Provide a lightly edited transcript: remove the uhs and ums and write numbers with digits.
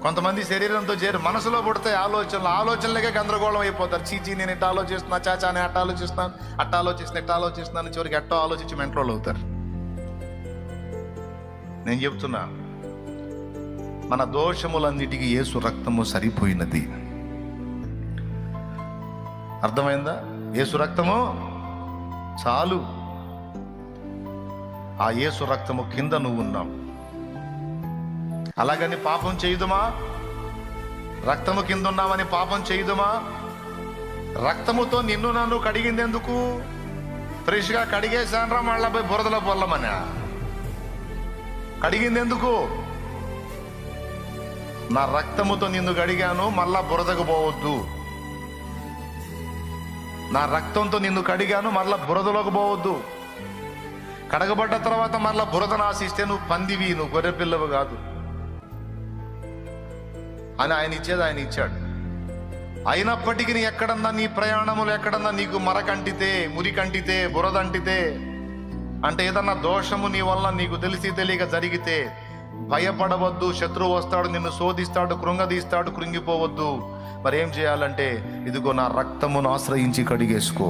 కొంతమంది శరీరంతో చేరు, మనసులో పుడతాయి ఆలోచనలకే గందరగోళం అయిపోతారు. చీచీ నేను ఇట్ట ఆలోచిస్తున్నా, చాచా నేను అట్ట ఆలోచిస్తున్నాను, ఇట్ట ఆలోచిస్తున్నాను, చివరికి ఎట్టో ఆలోచించి మెంట్రోల్ అవుతారు. నేను చెప్తున్నా, మన దోషములన్నిటికీ యేసు రక్తము సరిపోయినది. అర్థమైందా? యేసు రక్తము చాలు. ఆ యేసు రక్తము కింద నువ్వు ఉన్నావు. అలాగని పాపం చేయుదుమా? రక్తము కింద ఉన్నామని పాపం చేయుదుమా? రక్తముతో నిన్ను నన్ను కడిగింది ఎందుకు? ఫ్రెష్గా కడిగేసానరా మళ్ళా పోయి బురదలో పొల్లమనా? కడిగింది ఎందుకు? నా రక్తముతో నిన్ను కడిగాను, మళ్ళా బురదకు పోవద్దు. నా రక్తంతో నిన్ను కడిగాను, మళ్ళా బురదలోకి పోవద్దు. కడగబడ్డ తర్వాత మళ్ళా బురదను ఆశిస్తే నువ్వు పందివి, నువ్వు గొర్రె పిల్లవు కాదు అని ఆయన ఇచ్చేది ఆయన ఇచ్చాడు. అయినప్పటికీ నీ ఎక్కడన్నా, నీ ప్రయాణములు ఎక్కడన్నా నీకు మరకంటితే, మురికంటితే, బురదంటితే, అంటే ఏదన్నా దోషము నీ వల్ల నీకు తెలిసి తెలియక జరిగితే భయపడవద్దు. శత్రువు వస్తాడు, నిన్ను శోధిస్తాడు, కృంగదీస్తాడు, కృంగిపోవద్దు. మరేం చేయాలంటే ఇదిగో నా రక్తమును ఆశ్రయించి కడిగేసుకో.